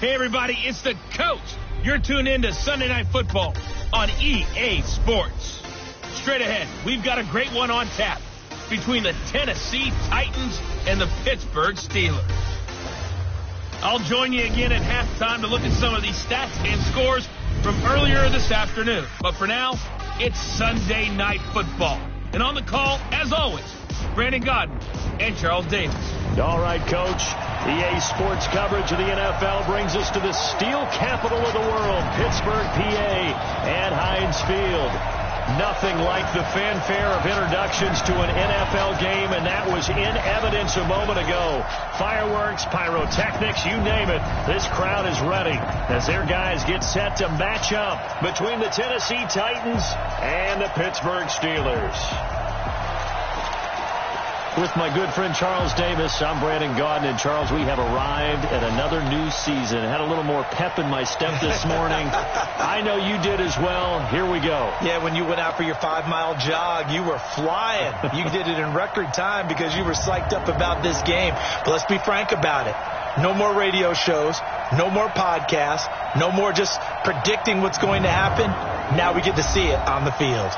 Hey, everybody, it's the coach. You're tuned in to Sunday Night Football on EA Sports. Straight ahead, we've got a great one on tap between the Tennessee Titans and the Pittsburgh Steelers. I'll join you again at halftime to look at some of these stats and scores from earlier this afternoon. But for now, it's Sunday Night Football. And on the call, as always, Brandon Godden and Charles Davis. All right, Coach. EA Sports coverage of the NFL brings us to the steel capital of the world, Pittsburgh, PA, and Heinz Field. Nothing like the fanfare of introductions to an NFL game, and that was in evidence a moment ago. Fireworks, pyrotechnics, you name it. This crowd is ready as their guys get set to match up between the Tennessee Titans and the Pittsburgh Steelers. With my good friend Charles Davis, I'm Brandon Godden. And Charles, we have arrived at another new season. Had a little more pep in my step this morning. I know you did as well. Here we go. Yeah, when you went out for your 5-mile jog, you were flying. You did it in record time because you were psyched up about this game. But let's be frank about it. No more radio shows, no more podcasts, no more just predicting what's going to happen. Now we get to see it on the field.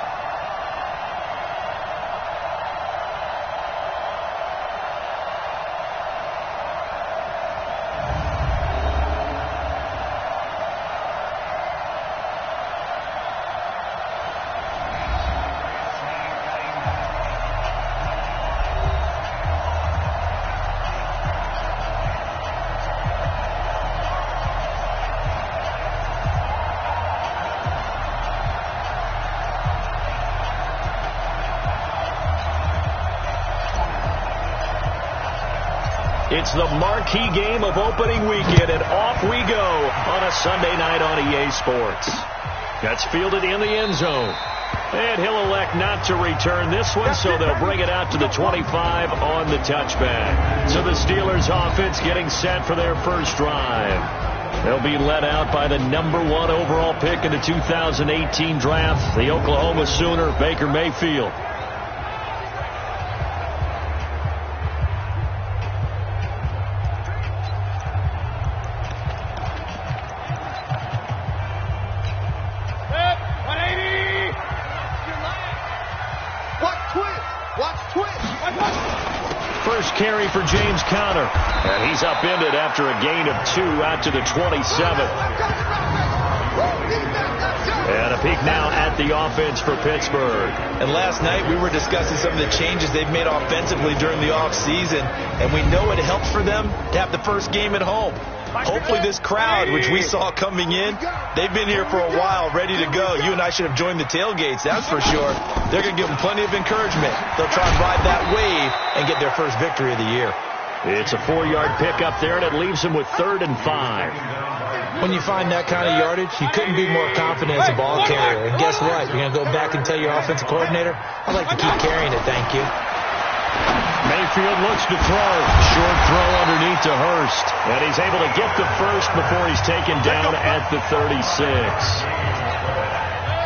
It's the marquee game of opening weekend, and off we go on a Sunday night on EA Sports. That's fielded in the end zone. And he'll elect not to return this one, so they'll bring it out to the 25 on the touchback. So the Steelers offense getting set for their first drive. They'll be led out by the number 1 overall pick in the 2018 draft, the Oklahoma Sooner, Baker Mayfield. First carry for James Conner. And he's upended after a gain of 2 out to the 27. And a peek now at the offense for Pittsburgh. And last night we were discussing some of the changes they've made offensively during the offseason. And we know it helps for them to have the first game at home. Hopefully this crowd, which we saw coming in, they've been here for a while, ready to go. You and I should have joined the tailgates, that's for sure. They're going to give them plenty of encouragement. They'll try and ride that wave and get their first victory of the year. It's a 4-yard pickup there, and it leaves them with 3rd and 5. When you find that kind of yardage, you couldn't be more confident as a ball carrier. And guess what? You're going to go back and tell your offensive coordinator, I'd like to keep carrying it, thank you. Mayfield looks to throw. Short throw underneath to Hurst. And he's able to get the first before he's taken down at the 36.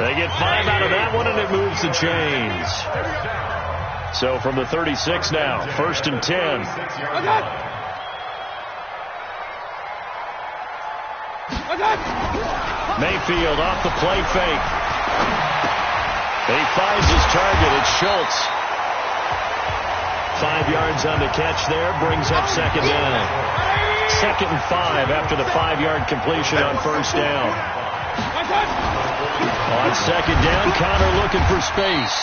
They get 5 out of that one, and it moves the chains. So from the 36 now, 1st and 10. Mayfield off the play fake. He finds his target. It's Schultz. 5 yards on the catch there, brings up 2nd down. 2nd and 5 after the 5-yard completion on 1st down. On 2nd down, Conner looking for space.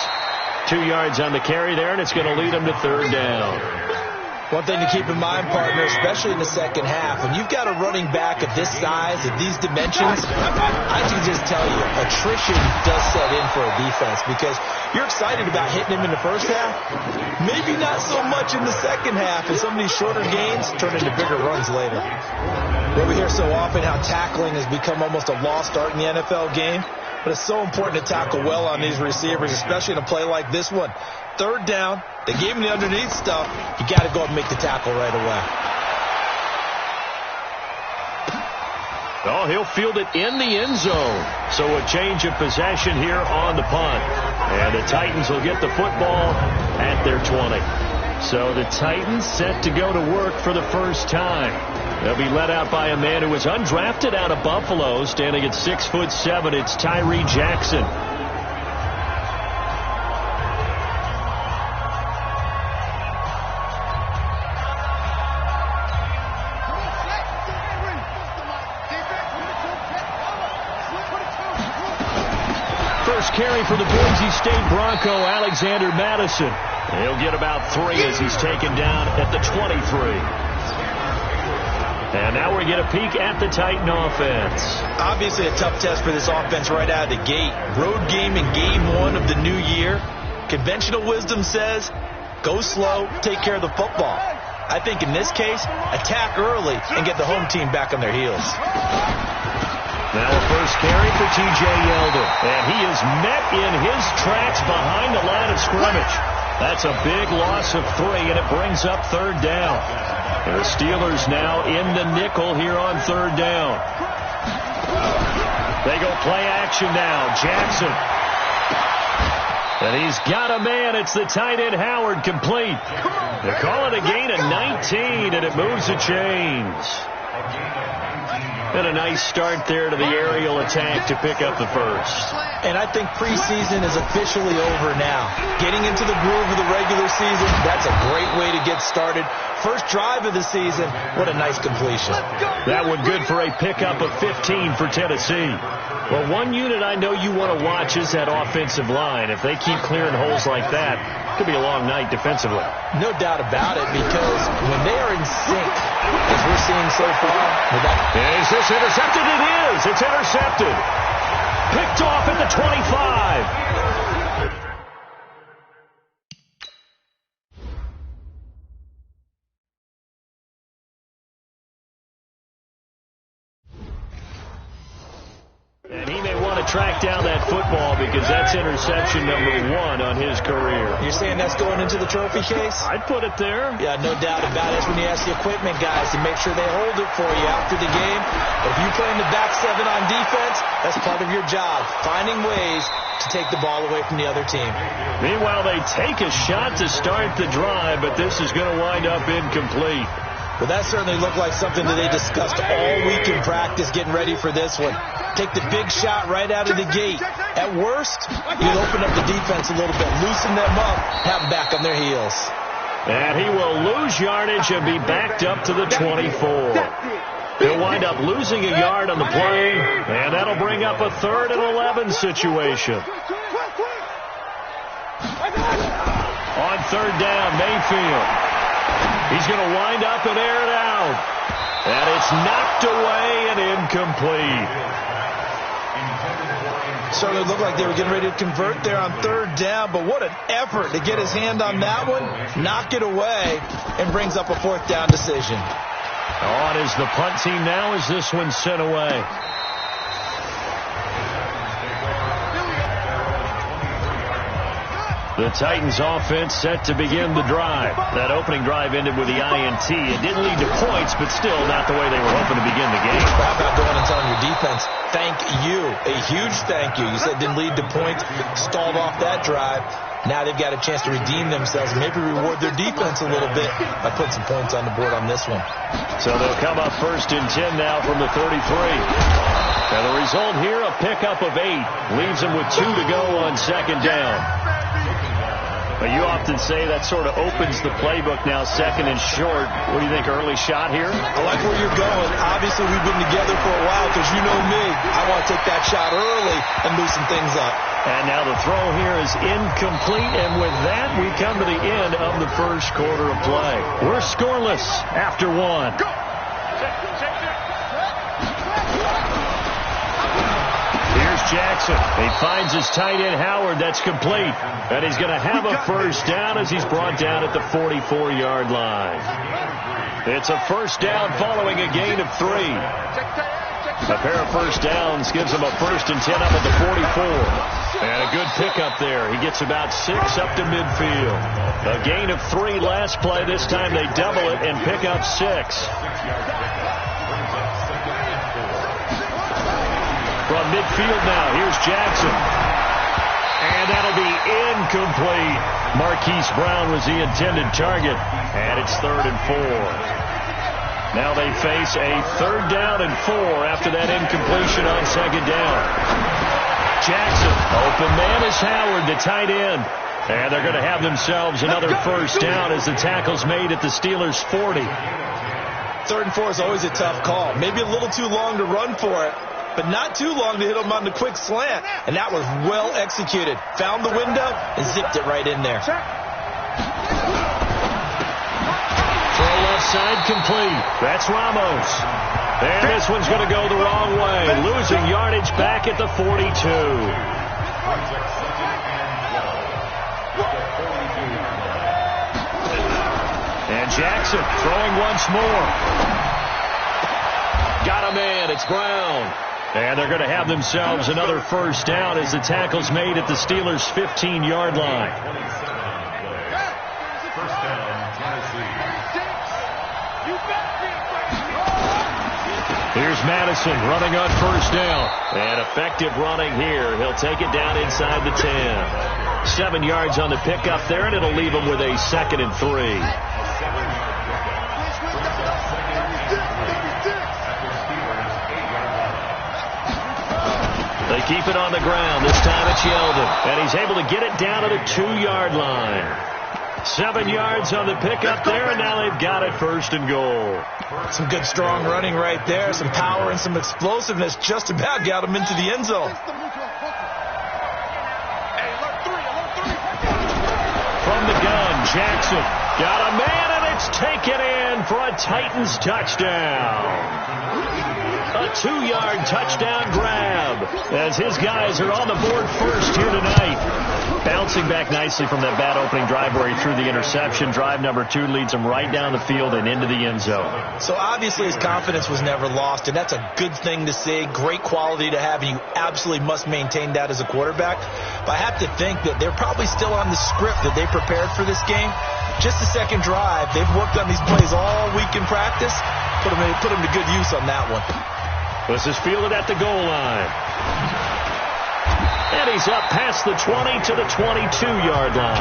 2 yards on the carry there, and it's going to lead him to 3rd down. One thing to keep in mind, partner, especially in the second half, when you've got a running back of this size, of these dimensions, I can just tell you, attrition does set in for a defense because you're excited about hitting him in the first half. Maybe not so much in the second half, and some of these shorter gains turn into bigger runs later. We hear so often how tackling has become almost a lost art in the NFL game, but it's so important to tackle well on these receivers, especially in a play like this one. 3rd down, they gave him the underneath stuff. You got to go and make the tackle right away. Oh, he'll field it in the end zone. So a change of possession here on the punt. And the Titans will get the football at their 20. So the Titans set to go to work for the first time. They'll be led out by a man who was undrafted out of Buffalo, standing at 6'7". It's Tyree Jackson. First carry for the Boise State Bronco, Alexander Madison. He'll get about 3 as he's taken down at the 23. And now we get a peek at the Titan offense. Obviously a tough test for this offense right out of the gate. Road game in game 1 of the new year. Conventional wisdom says, go slow, take care of the football. I think in this case, attack early and get the home team back on their heels. Now a first carry for T.J. Yeldon. And he is met in his tracks behind the line of scrimmage. That's a big loss of 3, and it brings up 3rd down. And the Steelers now in the nickel here on 3rd down. They go play action now. Jackson. And he's got a man. It's the tight end Howard, complete. They call it a gain of 19, and it moves the chains. And a nice start there to the aerial attack to pick up the first. And I think preseason is officially over now. Getting into the groove of the regular season, that's a great way to get started. First drive of the season, what a nice completion. That one good for a pickup of 15 for Tennessee. Well, one unit I know you want to watch is that offensive line. If they keep clearing holes like that, it could be a long night defensively. No doubt about it, because when they are in sync, as we're seeing so far. Is this intercepted? It is. It's intercepted. Picked off at the 25. And he may want to track down that football because that's interception number 1 on his career. You're saying that's going into the trophy case? I'd put it there. Yeah, no doubt about it. That's when you ask the equipment guys to make sure they hold it for you after the game. But if you play in the back 7 on defense, that's part of your job, finding ways to take the ball away from the other team. Meanwhile, they take a shot to start the drive, but this is going to wind up incomplete. Well, that certainly looked like something that they discussed all week in practice, getting ready for this one. Take the big shot right out of the gate. At worst, you'll open up the defense a little bit, loosen them up, have them back on their heels. And he will lose yardage and be backed up to the 24. He'll wind up losing a yard on the play, and that'll bring up a 3rd and 11 situation. On 3rd down, Mayfield. He's going to wind up and air it out. And it's knocked away and incomplete. Certainly looked like they were getting ready to convert there on 3rd down, but what an effort to get his hand on that one, knock it away, and brings up a 4th down decision. On is the punt team now as this one's sent away. The Titans offense set to begin the drive. That opening drive ended with the INT. It didn't lead to points, but still not the way they were hoping to begin the game. How about going and telling your defense, thank you, a huge thank you. You said it didn't lead to points, stalled off that drive. Now they've got a chance to redeem themselves, maybe reward their defense a little bit by putting some points on the board on this one. So they'll come up 1st and 10 now from the 33. And the result here, a pickup of 8. Leaves them with 2 to go on 2nd down. But you often say that sort of opens the playbook now, 2nd and short. What do you think, early shot here? I like where you're going. Obviously, we've been together for a while because you know me. I want to take that shot early and loosen things up. And now the throw here is incomplete, and with that, we come to the end of the first quarter of play. We're scoreless after 1. Here's Jackson. He finds his tight end, Howard. That's complete. And he's going to have a first down as he's brought down at the 44-yard line. It's a first down following a gain of 3. A pair of first downs gives him a 1st and 10 up at the 44. And a good pickup there. He gets about 6 up to midfield. A gain of 3 last play. This time they double it and pick up 6. From midfield now, here's Jackson. And that'll be incomplete. Marquise Brown was the intended target. And it's 3rd and 4. Now they face a 3rd down and 4 after that incompletion on 2nd down. Jackson, open man is Howard, the tight end. And they're going to have themselves another 1st down as the tackle's made at the Steelers' 40. 3rd and 4 is always a tough call. Maybe a little too long to run for it, but not too long to hit him on the quick slant. And that was well executed. Found the window and zipped it right in there. Throw left side complete. That's Ramos. And this one's going to go the wrong way. Losing yardage back at the 42. And Jackson throwing once more. Got a man. It's Brown. And they're going to have themselves another 1st down as the tackle's made at the Steelers' 15-yard line. Here's Madison running on 1st down. And effective running here. He'll take it down inside the 10. 7 yards on the pickup there, and it'll leave him with a 2nd and 3. They keep it on the ground. This time it's Yeldon. And he's able to get it down to the 2-yard line. 7 yards on the pickup there, and now they've got it 1st and goal. Some good strong running right there. Some power and some explosiveness just about got him into the end zone. From the gun, Jackson got a man, and it's taken in for a Titans touchdown. A 2-yard touchdown grab as his guys are on the board 1st here tonight. Bouncing back nicely from that bad opening drive where he threw the interception. Drive number 2 leads him right down the field and into the end zone. So obviously his confidence was never lost, and that's a good thing to see. Great quality to have, and you absolutely must maintain that as a quarterback. But I have to think that they're probably still on the script that they prepared for this game. Just the 2nd drive. They've worked on these plays all week in practice. Put them to good use on that one. This is fielded at the goal line. And he's up past the 20 to the 22-yard line.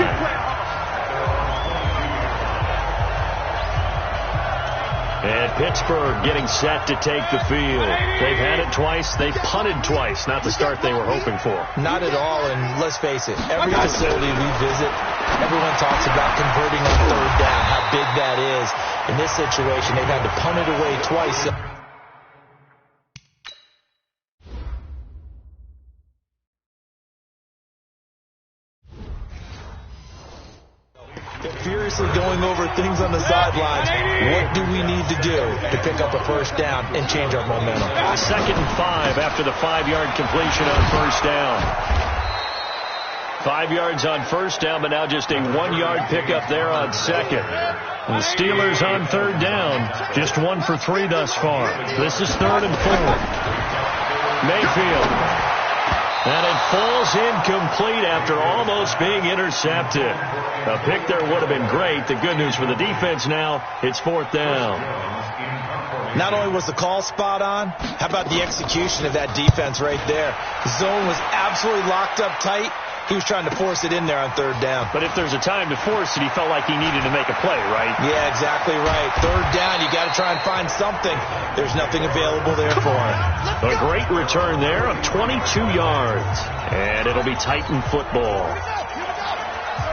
And Pittsburgh getting set to take the field. They've had it twice. They've punted twice. Not the start they were hoping for. Not at all, and let's face it, every facility we visit, everyone talks about converting on 3rd down, how big that is. In this situation, they've had to punt it away twice. Furiously going over things on the sidelines. What do we need to do to pick up a 1st down and change our momentum? 2nd and 5 after the 5-yard completion on 1st down. 5 yards on 1st down, but now just a 1-yard pickup there on 2nd. And the Steelers on 3rd down, just 1 for 3 thus far. This is 3rd and 4. Mayfield. And it falls incomplete after almost being intercepted. A pick there would have been great. The good news for the defense now, it's 4th down. Not only was the call spot on, how about the execution of that defense right there? The zone was absolutely locked up tight. He was trying to force it in there on 3rd down. But if there's a time to force it, he felt like he needed to make a play, right? Yeah, exactly right. 3rd down, you got to try and find something. There's nothing available there for him. A great return there of 22 yards. And it'll be Titan football.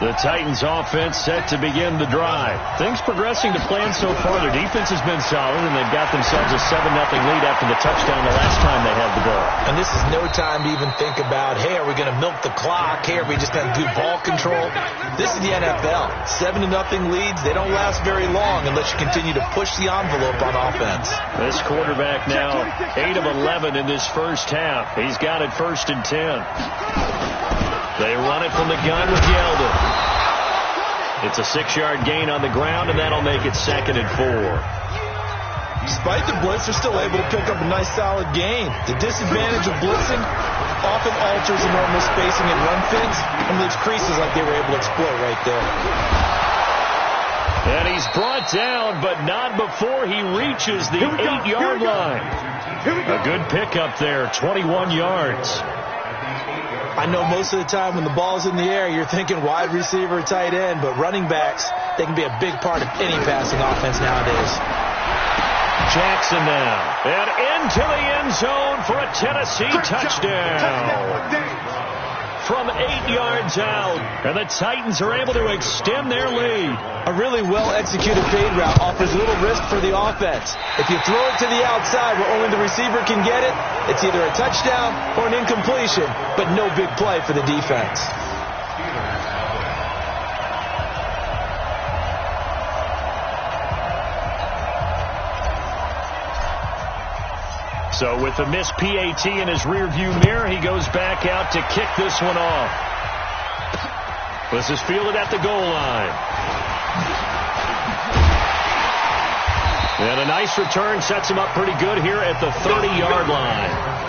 The Titans offense set to begin the drive. Things progressing to plan so far. Their defense has been solid, and they've got themselves a 7-0 lead after the touchdown the last time they had the ball. And this is no time to even think about, hey, are we going to milk the clock? Hey, are we just going to do ball control? This is the NFL. 7-0 leads, they don't last very long unless you continue to push the envelope on offense. This quarterback now 8 of 11 in this first half. He's got it 1st and 10. They run it from the gun with Yeldon. It's a 6-yard gain on the ground, and that'll make it 2nd and 4. Despite the blitz, they're still able to pick up a nice solid gain. The disadvantage of blitzing often alters the normal spacing and run fits, and leaves creases like they were able to exploit right there. And he's brought down, but not before he reaches the 8-yard line. A good pickup there, 21 yards. I know most of the time when the ball's in the air, you're thinking wide receiver, tight end, but running backs, they can be a big part of any passing offense nowadays. Jackson now. And into the end zone for a Tennessee touchdown. From 8 yards out. And the Titans are able to extend their lead. A really well-executed fade route offers little risk for the offense. If you throw it to the outside where only the receiver can get it, it's either a touchdown or an incompletion, but no big play for the defense. So with the missed PAT in his rearview mirror, he goes back out to kick this one off. This is fielded at the goal line. And a nice return sets him up pretty good here at the 30-yard line.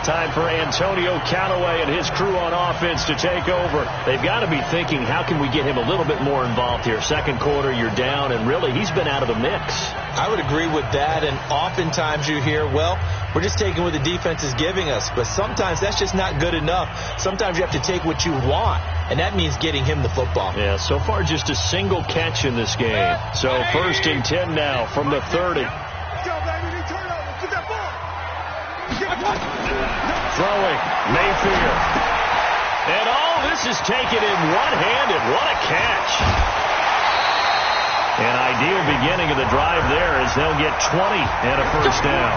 Time for Antonio Callaway and his crew on offense to take over. They've got to be thinking, how can we get him a little bit more involved here? Second quarter, you're down, and really, he's been out of the mix. I would agree with that, and oftentimes you hear, well, we're just taking what the defense is giving us. But sometimes that's just not good enough. Sometimes you have to take what you want, and that means getting him the football. Yeah, so far just a single catch in this game. So 1st and 10 now from the 30. Throwing, Mayfield. And this is taken in one-handed. What a catch. An ideal beginning of the drive there as they'll get 20 and a first down.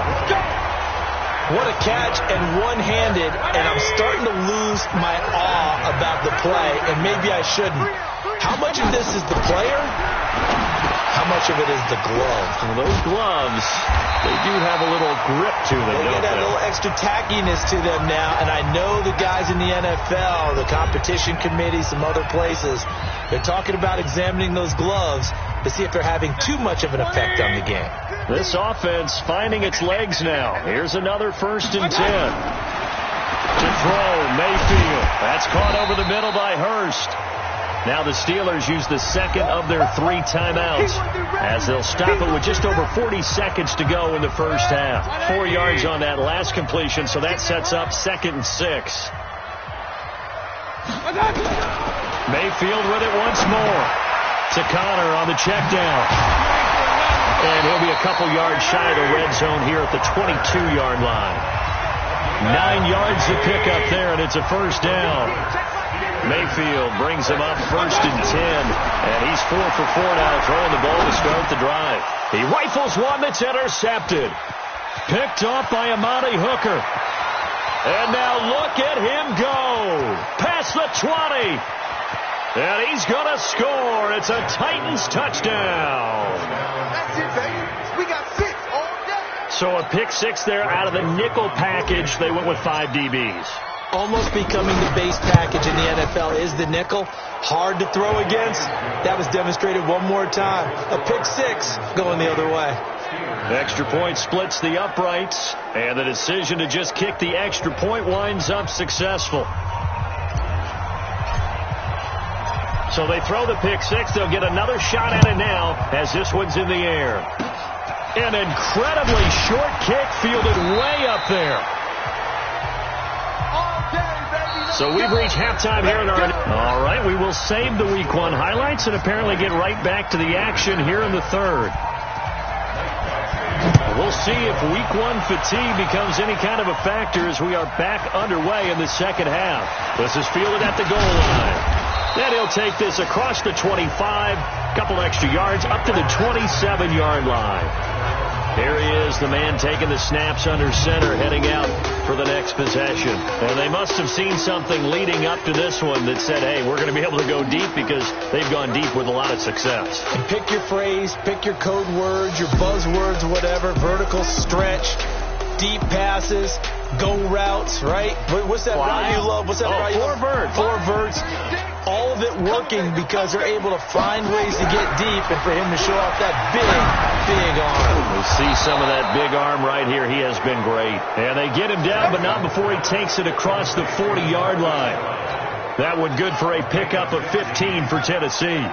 What a catch and one-handed, and I'm starting to lose my awe about the play, and maybe I shouldn't. How much of this is the player? How much of it is the glove? Well, those gloves, they do have a little grip to them, don't they? They get a little extra tackiness to them now, and I know the guys in the NFL, the competition committee, some other places, they're talking about examining those gloves to see if they're having too much of an effect on the game. This offense finding its legs now. Here's another 1st and 10. To throw, Mayfield. That's caught over the middle by Hurst. Now the Steelers use the second of their 3 timeouts as they'll stop it with just over 40 seconds to go in the first half. 4 yards on that last completion, so that sets up 2nd and 6. Mayfield with it once more. To Connor on the check down. And he'll be a couple yards shy of the red zone here at the 22-yard line. 9 yards to pick up there, and it's a first down. Mayfield brings him up 1st and 10, and he's 4 for 4 now, throwing the ball to start the drive. He rifles one that's intercepted. Picked off by Amani Hooker. And now look at him go. Past the 20. And he's going to score. It's a Titans touchdown. That's it, baby. We got 6 all day. So a pick 6 there out of the nickel package. They went with 5 DBs. Almost becoming the base package in the NFL is the nickel. Hard to throw against. That was demonstrated one more time. A pick 6 going the other way. Extra point splits the uprights, and the decision to just kick the extra point winds up successful. So they throw the pick 6. They'll get another shot at it now as this one's in the air. An incredibly short kick fielded way up there. So we've reached halftime here in our... All right, we will save the Week 1 highlights and apparently get right back to the action here in the third. We'll see if Week 1 fatigue becomes any kind of a factor as we are back underway in the second half. This is fielded at the goal line. Then he'll take this across the 25, couple extra yards, up to the 27-yard line. There he is, the man taking the snaps under center, heading out for the next possession. And they must have seen something leading up to this one that said, hey, we're going to be able to go deep because they've gone deep with a lot of success. And pick your phrase, pick your code words, your buzzwords, whatever, vertical stretch, deep passes, go routes, right? What's that route you love? What's that route you love? 4 verts. 4 verts. All of it working because they're able to find ways to get deep and for him to show off that big arm. We'll see some of that big arm right here. He has been great. And they get him down, but not before he takes it across the 40-yard line. That one good for a pickup of 15 for Tennessee.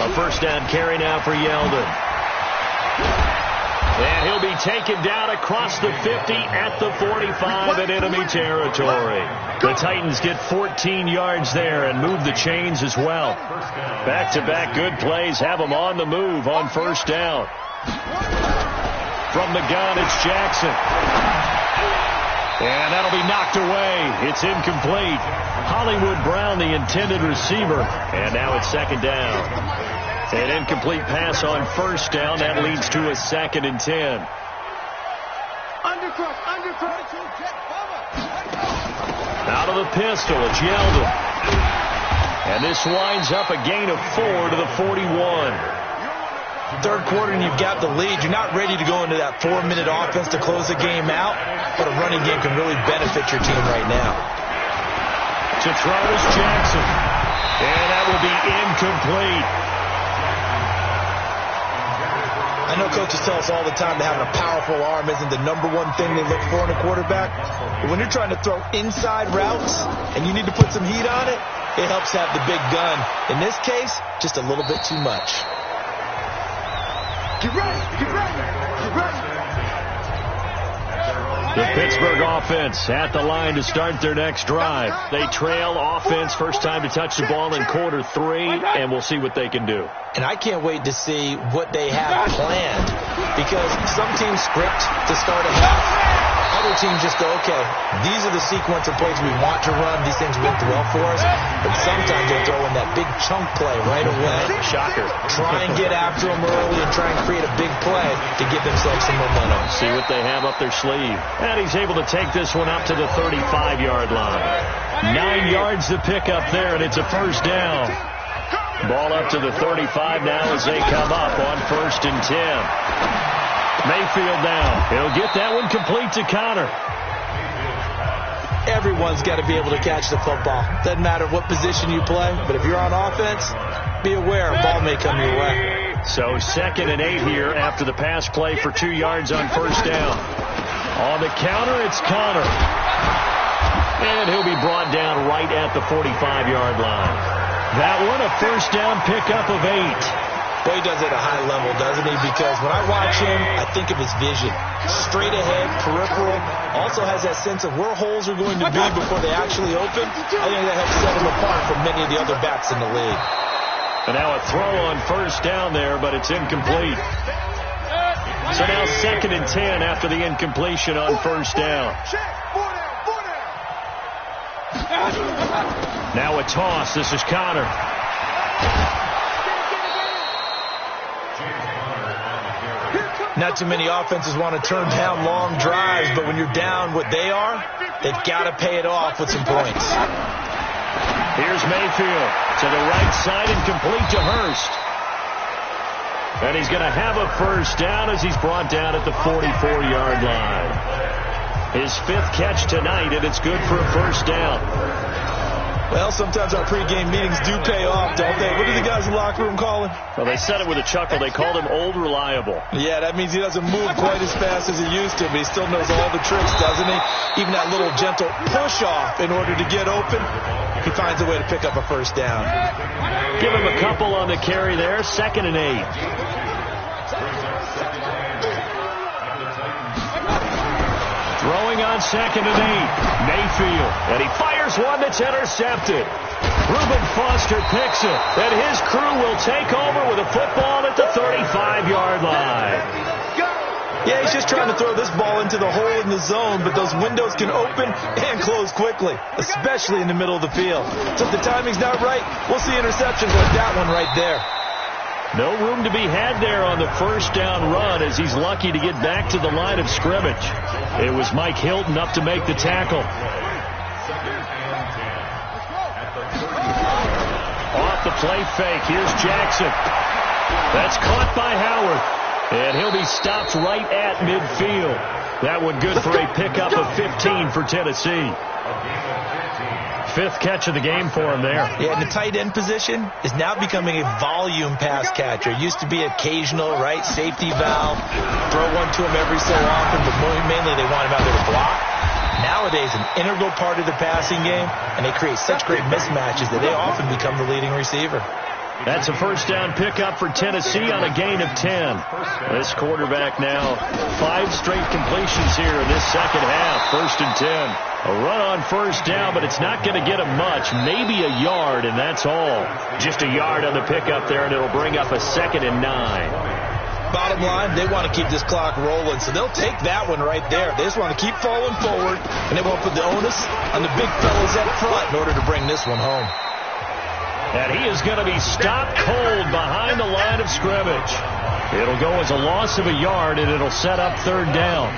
A first down carry now for Yeldon. And he'll be taken down across the 50 at the 45 in enemy territory. The Titans get 14 yards there and move the chains as well. Back-to-back good plays have them on the move on first down. From the gun, it's Jackson. And that'll be knocked away. It's incomplete. Hollywood Brown, the intended receiver. And now it's second down. An incomplete pass on first down. That leads to a 2nd and 10. Out of the pistol, it's Yeldon. And this winds up a gain of 4 to the 41. Third quarter and you've got the lead. You're not ready to go into that 4-minute offense to close the game out, but a running game can really benefit your team right now. To throw is Jackson. And that will be incomplete. I know coaches tell us all the time that having a powerful arm isn't the #1 thing they look for in a quarterback. But when you're trying to throw inside routes and you need to put some heat on it, it helps to have the big gun. In this case, just a little bit too much. Get ready, get ready, get ready. The Pittsburgh offense at the line to start their next drive. They trail offense, first time to touch the ball in quarter 3, and we'll see what they can do. And I can't wait to see what they have planned, because some teams script to start a half. Other teams just go, okay, these are the sequence of plays we want to run. These things work well for us. But sometimes they throw in that big chunk play right away. Shocker. Try and get after them early and try and create a big play to give themselves some momentum. See what they have up their sleeve. And he's able to take this one up to the 35-yard line. 9 yards to pick up there, and it's a first down. Ball up to the 35 now as they come up on 1st and 10. Mayfield now. He'll get that one complete to Connor. Everyone's got to be able to catch the football. Doesn't matter what position you play, but if you're on offense, be aware a ball may come your way. So 2nd and 8 here after the pass play for 2 yards on first down. On the counter, it's Connor. And he'll be brought down right at the 45-yard line. That one, a first down pickup of 8. Boy, he does it at a high level, doesn't he? Because when I watch him, I think of his vision. Straight ahead, peripheral. Also has that sense of where holes are going to be before they actually open. I think that helps set him apart from many of the other backs in the league. And now a throw on first down there, but it's incomplete. So now 2nd and 10 after the incompletion on first down. Now a toss. This is Connor. Not too many offenses want to turn down long drives, but when you're down what they are, they've got to pay it off with some points. Here's Mayfield to the right side and complete to Hurst. And he's going to have a first down as he's brought down at the 44-yard line. His 5th catch tonight, and it's good for a first down. Well, sometimes our pregame meetings do pay off, don't they? What do the guys in the locker room call him? Well, they said it with a chuckle. They called him Old Reliable. Yeah, that means he doesn't move quite as fast as he used to, but he still knows all the tricks, doesn't he? Even that little gentle push-off in order to get open, he finds a way to pick up a first down. Give him a couple on the carry there, 2nd and 8. Throwing on 2nd and 8. Mayfield. And he fires one that's intercepted. Reuben Foster picks it. And his crew will take over with a football at the 35-yard line. Yeah, he's just trying to throw this ball into the hole in the zone, but those windows can open and close quickly, especially in the middle of the field. So if the timing's not right, we'll see interceptions like that one right there. No room to be had there on the first down run as he's lucky to get back to the line of scrimmage. It was Mike Hilton up to make the tackle. Off the play fake. Here's Jackson. That's caught by Howard. And he'll be stopped right at midfield. That one good for a pickup of 15 for Tennessee. 5th catch of the game for him there. Yeah, and the tight end position is now becoming a volume pass catcher. It used to be occasional, right? Safety valve. Throw one to him every so often, but mainly they want him out there to block. Nowadays, an integral part of the passing game, and they create such great mismatches that they often become the leading receiver. That's a first down pickup for Tennessee on a gain of 10. This quarterback now 5 straight completions here in this second half. 1st and 10. A run on first down, but it's not going to get him much. Maybe a yard, and that's all. Just a yard on the pickup there, and it'll bring up a 2nd and 9. Bottom line, they want to keep this clock rolling, so they'll take that one right there. They just want to keep falling forward, and they won't put the onus on the big fellas up front in order to bring this one home. And he is going to be stopped cold behind the line of scrimmage. It'll go as a loss of a yard, and it'll set up 3rd down.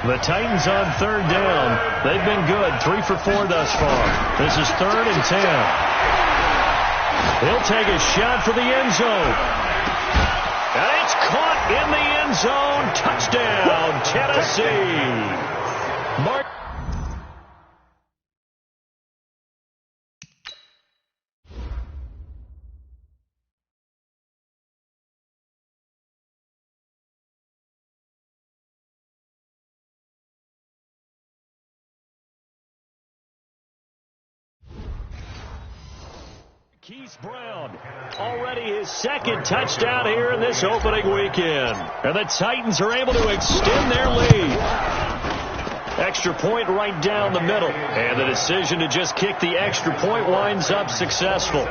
The Titans on 3rd down. They've been good, 3 for 4 thus far. This is 3rd and 10. He'll take a shot for the end zone. And it's caught in the end zone. Touchdown, Tennessee. Keith Brown, already his 2nd touchdown here in this opening weekend. And the Titans are able to extend their lead. Extra point right down the middle. And the decision to just kick the extra point winds up successful.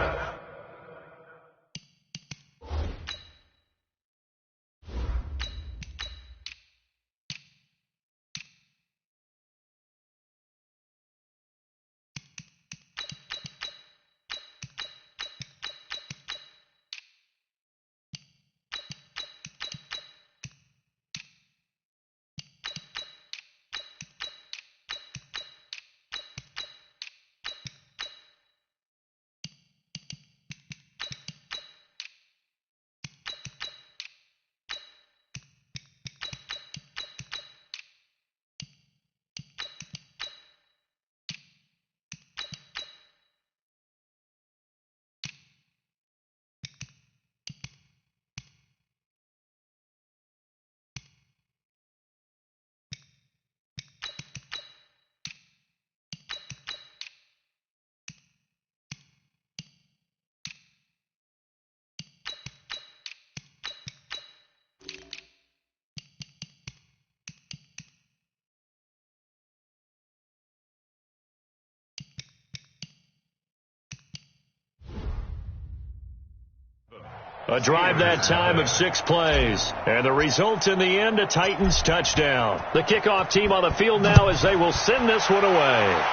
A drive that time of 6 plays. And the result in the end, a Titans touchdown. The kickoff team on the field now as they will send this one away.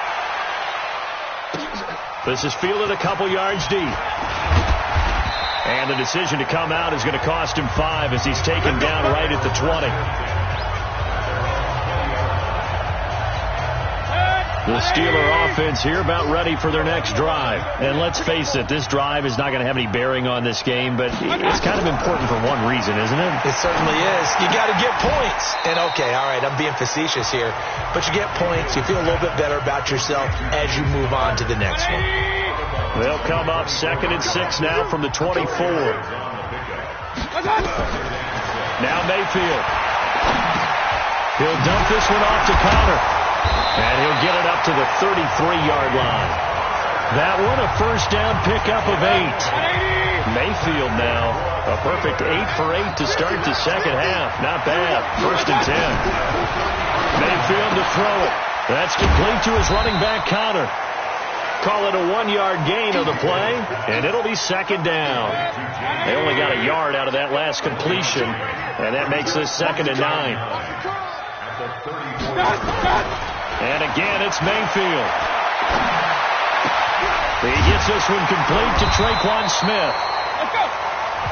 This is fielded a couple yards deep. And the decision to come out is going to cost him 5 as he's taken down right at the 20. The Steeler offense here about ready for their next drive. And let's face it, this drive is not going to have any bearing on this game, but it's kind of important for one reason, isn't it? It certainly is. You got to get points. And okay, all right, I'm being facetious here, but you get points, you feel a little bit better about yourself as you move on to the next one. They'll come up 2nd and 6 now from the 24. Now Mayfield. He'll dump this one off to Connor. And he'll get it up to the 33-yard line. That one a first down pickup of 8. Mayfield now a perfect 8 for 8 to start the second half. Not bad. 1st and 10. Mayfield to throw it. That's complete to his running back, Connor. Call it a 1-yard gain of the play, and it'll be 2nd down. They only got a yard out of that last completion, and that makes this 2nd and 9. And again, it's Mayfield. He gets this one complete to Traquan Smith.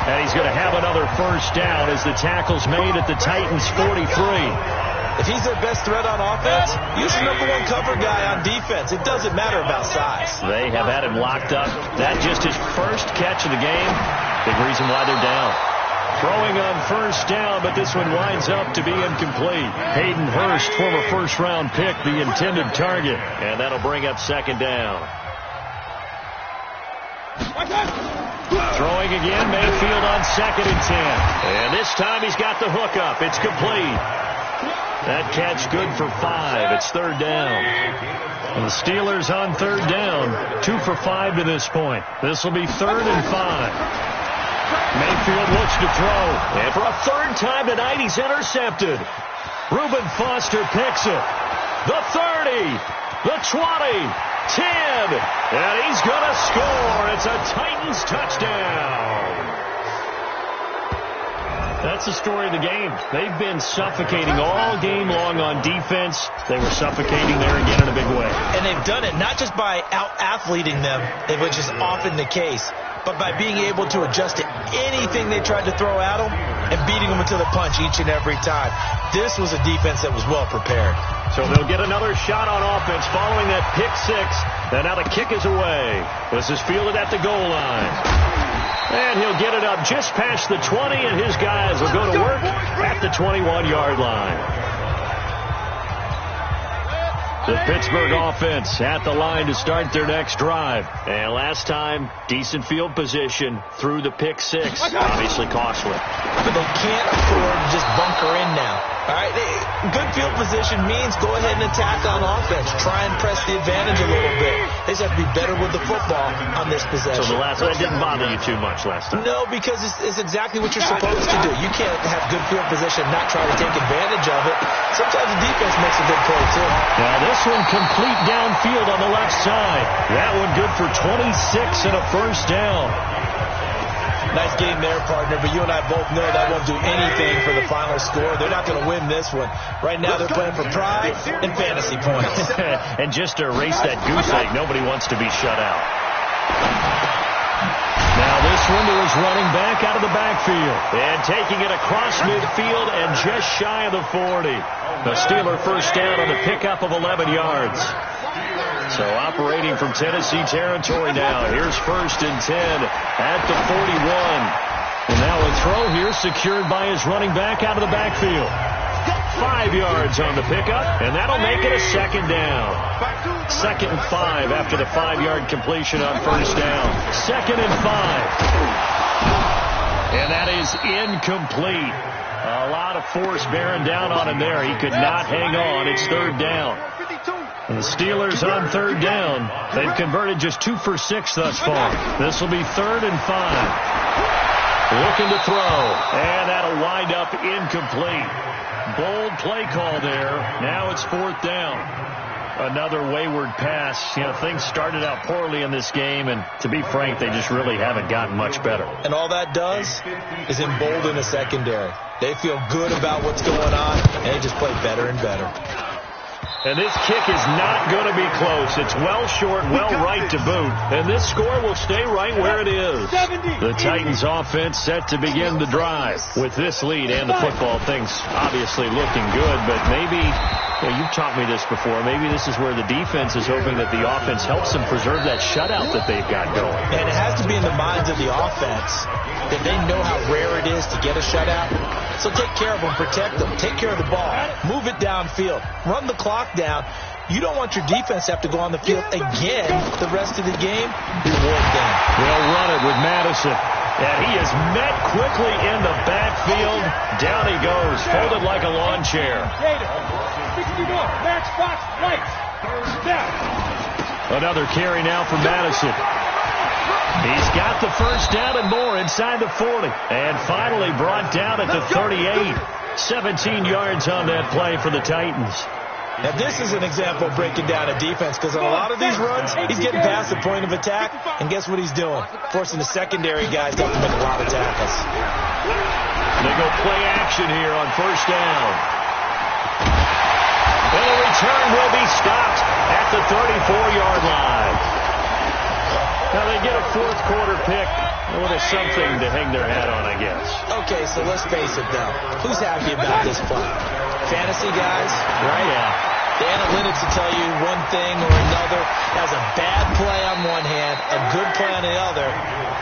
And he's going to have another first down as the tackle's made at the Titans' 43. If he's their best threat on offense, use the #1 cover guy on defense. It doesn't matter about size. They have had him locked up. That just his first catch of the game. Big reason why they're down. Throwing on first down, but this one winds up to be incomplete. Hayden Hurst, former first-round pick, the intended target. And that'll bring up 2nd down. Throwing again, Mayfield on 2nd and 10. And this time he's got the hook up. It's complete. That catch good for 5. It's third down. And the Steelers on third down, 2 for 5 to this point. This will be 3rd and 5. Mayfield looks to throw. And for a third time tonight, he's intercepted. Reuben Foster picks it. The 30, the 20, 10, and he's going to score. It's a Titans touchdown. That's the story of the game. They've been suffocating all game long on defense. They were suffocating there again in a big way. And they've done it not just by out-athleting them, which is often the case, but by being able to adjust to anything they tried to throw at them and beating them until the punch each and every time. This was a defense that was well prepared. So they'll get another shot on offense following that pick 6. And now the kick is away. This is fielded at the goal line. And he'll get it up just past the 20, and his guys will go to work at the 21-yard line. The Pittsburgh offense at the line to start their next drive. And last time, decent field position through the pick 6. Obviously costly. But they can't afford to just bunker in now. All right, good field position means go ahead and attack on offense. Try and press the advantage a little bit. They just have to be better with the football on this possession. So that didn't bother you too much last time? No, because it's exactly what you're supposed to do. You can't have good field position and not try to take advantage of it. Sometimes the defense makes a good play, too. Now this one complete downfield on the left side. That one good for 26 and a first down. Nice game there, partner, but you and I both know that won't do anything for the final score. They're not going to win this one. Right now they're playing for pride and fantasy points. And just to erase that goose egg, nobody wants to be shut out. Now this one to his running back out of the backfield. And taking it across midfield and just shy of the 40. The Steeler first down on the pickup of 11 yards. So operating from Tennessee territory now. Here's 1st and 10 at the 41. And now a throw here secured by his running back out of the backfield. 5 yards on the pickup, and that'll make it a second down. 2nd and 5 after the 5-yard completion on first down. 2nd and 5. And that is incomplete. A lot of force bearing down on him there. He could not hang on. It's 3rd down. And the Steelers on 3rd down. They've converted just 2 for 6 thus far. This will be 3rd and 5. Looking to throw. And that'll wind up incomplete. Bold play call there. Now it's 4th down. Another wayward pass. You know, things started out poorly in this game, and to be frank, they just really haven't gotten much better. And all that does is embolden the secondary. They feel good about what's going on, and they just play better and better. And this kick is not going to be close. It's well short, well right to boot. And this score will stay right where it is. The Titans offense set to begin the drive. With this lead and the football, things obviously looking good. But maybe, you've taught me this before, maybe this is where the defense is hoping that the offense helps them preserve that shutout that they've got going. And it has to be in the minds of the offense that they know how rare it is to get a shutout. So take care of them, protect them, take care of the ball, move it downfield, run the clock down. You don't want your defense to have to go on the field again the rest of the game. Reward them. They'll run it with Madison. And he is met quickly in the backfield. Down he goes, folded like a lawn chair. Another carry now for Madison. He's got the first down and more inside the 40. And finally brought down at the 38. 17 yards on that play for the Titans. Now this is an example of breaking down a defense, because on a lot of these runs, he's getting past the point of attack, and guess what he's doing? Forcing the secondary guys to have to make a lot of tackles. They go play action here on first down. And the return will be stopped at the 34-yard line. Now they get a fourth quarter pick. A little something to hang their hat on, I guess. Okay, so let's face it, though. Who's happy about this play? Fantasy guys, right? Yeah. The analytics will tell you one thing or another. Has a bad play on one hand, a good play on the other,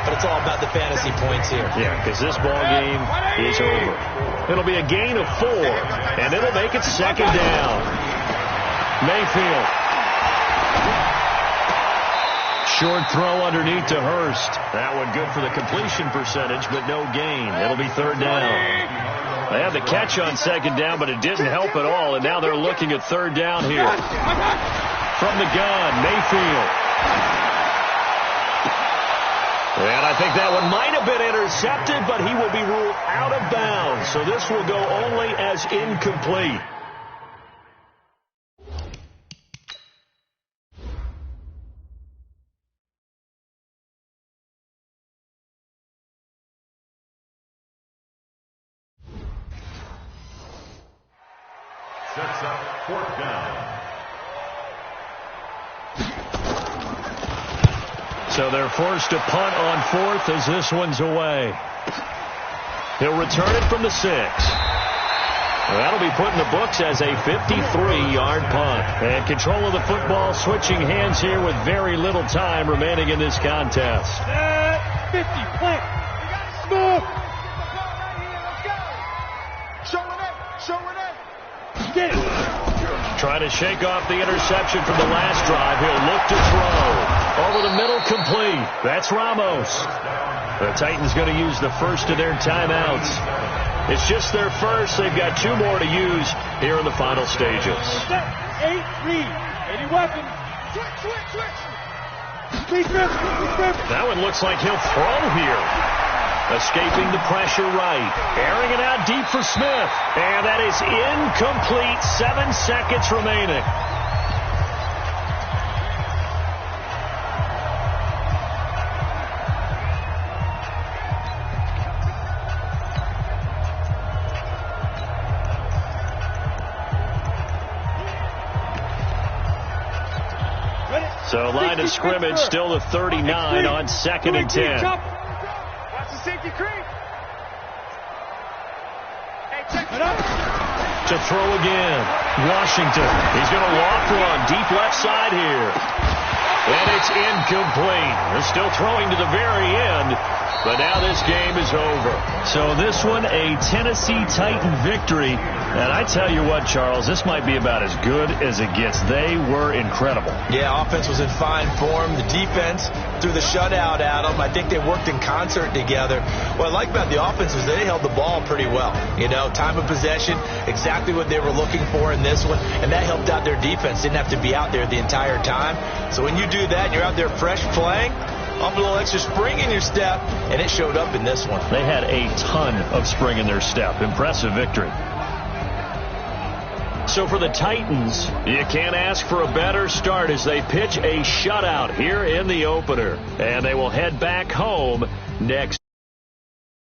but it's all about the fantasy points here. Yeah, because this ball game is over. It'll be a gain of 4, and it'll make it second down. Mayfield. Short throw underneath to Hurst. That one good for the completion percentage, but no gain. It'll be third down. They had the catch on second down, but it didn't help at all, and now they're looking at third down here. From the gun, Mayfield. And I think that one might have been intercepted, but he will be ruled out of bounds. So this will go only as incomplete. Sets up fourth down. So they're forced to punt on fourth as this one's away. He'll return it from the 6. That'll be put in the books as a 53-yard punt. And control of the football switching hands here with very little time remaining in this contest. 50, plant. You got it. Show it. Get it. Trying to shake off the interception from the last drive. He'll look to throw. Over the middle, complete. That's Ramos. The Titans going to use the first of their timeouts. It's just their first. They've got 2 more to use here in the final stages. 8, read. 80 weapons. Switch. That one looks like he'll throw here. Escaping the pressure right. Airing it out deep for Smith. And that is incomplete. 7 seconds remaining. So line of scrimmage still to 39 on 2nd and 10. Watch the safety creep. Hey, check it out. To throw again. Washington. He's going to walk one. Deep left side here. And it's incomplete. They're still throwing to the very end. But now this game is over. So this one, a Tennessee Titan victory. And I tell you what, Charles, this might be about as good as it gets. They were incredible. Yeah, offense was in fine form. The defense threw the shutout at them. I think they worked in concert together. What I like about the offense is they held the ball pretty well. You know, time of possession, exactly what they were looking for in this one. And that helped out their defense. Didn't have to be out there the entire time. So when you do that and you're out there fresh playing, a little extra spring in your step, and it showed up in this one. They had a ton of spring in their step. Impressive victory. So for the Titans, you can't ask for a better start as they pitch a shutout here in the opener. And they will head back home next